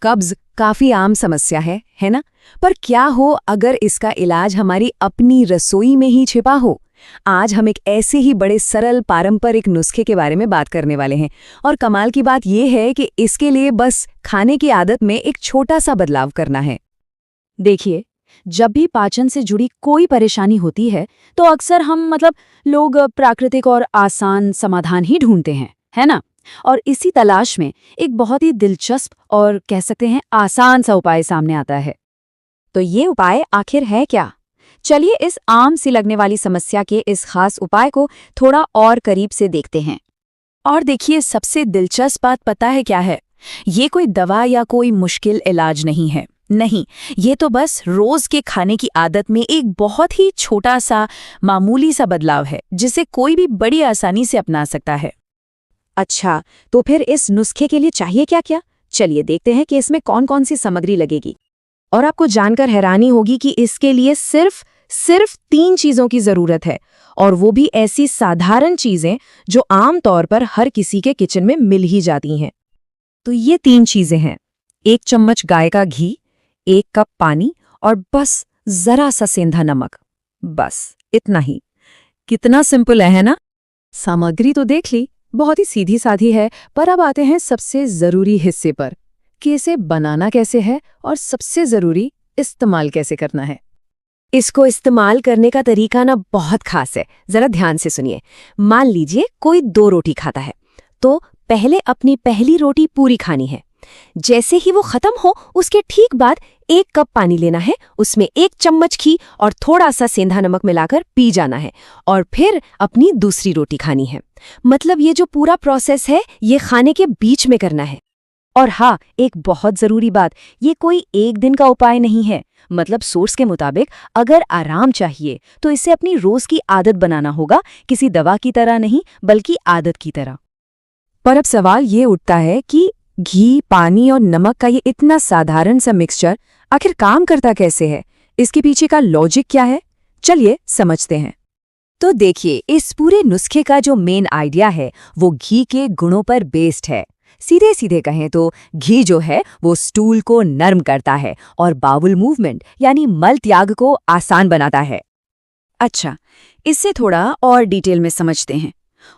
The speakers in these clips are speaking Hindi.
कब्ज काफी आम समस्या है ना? पर क्या हो अगर इसका इलाज हमारी अपनी रसोई में ही छिपा हो? आज हम एक ऐसे ही बड़े सरल पारंपरिक नुस्खे के बारे में बात करने वाले हैं और कमाल की बात यह है कि इसके लिए बस खाने की आदत में एक छोटा सा बदलाव करना है। देखिए, जब भी पाचन से जुड़ी कोई परेशानी होती है तो अक्सर लोग प्राकृतिक और आसान समाधान ही ढूंढते हैं, है ना? और इसी तलाश में एक बहुत ही दिलचस्प और कह सकते हैं आसान सा उपाय सामने आता है। तो ये उपाय आखिर है क्या? चलिए इस आम सी लगने वाली समस्या के इस खास उपाय को थोड़ा और करीब से देखते हैं। और देखिए, सबसे दिलचस्प बात पता है क्या है? ये कोई दवा या कोई मुश्किल इलाज नहीं है। नहीं, ये तो बस रोज के खाने की आदत में एक बहुत ही छोटा सा मामूली सा बदलाव है जिसे कोई भी बड़ी आसानी से अपना सकता है। अच्छा, तो फिर इस नुस्खे के लिए चाहिए क्या क्या? चलिए देखते हैं कि इसमें कौन कौन सी सामग्री लगेगी। और आपको जानकर हैरानी होगी कि इसके लिए सिर्फ 3 चीजों की जरूरत है, और वो भी ऐसी साधारण चीजें जो आम तौर पर हर किसी के किचन में मिल ही जाती हैं। तो ये 3 चीजें हैं: 1 चम्मच गाय का घी, 1 कप पानी और बस जरा सा सेंधा नमक। बस इतना ही। कितना सिंपल है ना? सामग्री तो देख ली, बहुत ही सीधी साधी है, पर अब आते हैं सबसे जरूरी हिस्से पर कि इसे बनाना कैसे है और सबसे जरूरी इस्तेमाल कैसे करना है। इसको इस्तेमाल करने का तरीका ना बहुत खास है, जरा ध्यान से सुनिए। मान लीजिए कोई 2 रोटी खाता है, तो पहले अपनी पहली रोटी पूरी खानी है। जैसे ही वो खत्म हो उसके ठीक बाद 1 कप पानी लेना है, उसमें 1 चम्मच घी और थोड़ा सा सेंधा नमक मिलाकर पी जाना है, और फिर अपनी दूसरी रोटी खानी है। मतलब ये जो पूरा प्रोसेस है ये खाने के बीच में करना है। और हाँ, एक बहुत जरूरी बात, ये कोई एक दिन का उपाय नहीं है। मतलब सोर्स के मुताबिक अगर आराम चाहिए तो इसे अपनी रोज की आदत बनाना होगा, किसी दवा की तरह नहीं बल्कि आदत की तरह। पर अब सवाल ये उठता है कि घी, पानी और नमक का ये इतना साधारण सा मिक्सचर आखिर काम करता कैसे है? इसके पीछे का लॉजिक क्या है? चलिए समझते हैं। तो देखिए, इस पूरे नुस्खे का जो मेन आइडिया है वो घी के गुणों पर बेस्ड है। सीधे सीधे कहें तो घी जो है वो स्टूल को नर्म करता है और बाउल मूवमेंट यानी मल त्याग को आसान बनाता है। अच्छा, इससे थोड़ा और डिटेल में समझते हैं।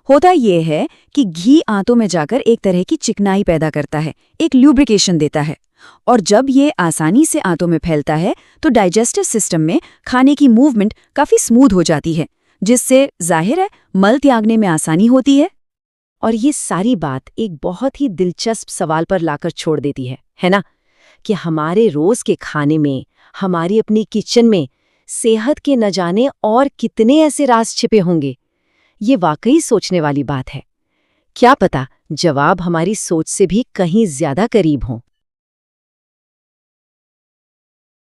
होता ये है कि घी आंतों में जाकर एक तरह की चिकनाई पैदा करता है, एक ल्यूब्रिकेशन देता है, और जब ये आसानी से आंतों में फैलता है तो डाइजेस्टिव सिस्टम में खाने की मूवमेंट काफी स्मूथ हो जाती है, जिससे जाहिर है मल त्यागने में आसानी होती है। और ये सारी बात एक बहुत ही दिलचस्प सवाल पर लाकर छोड़ देती है ना? कि हमारे रोज के खाने में, हमारी अपनी किचन में सेहत के न जाने और कितने ऐसे राज छिपे होंगे। ये वाकई सोचने वाली बात है। क्या पता जवाब हमारी सोच से भी कहीं ज्यादा करीब हों।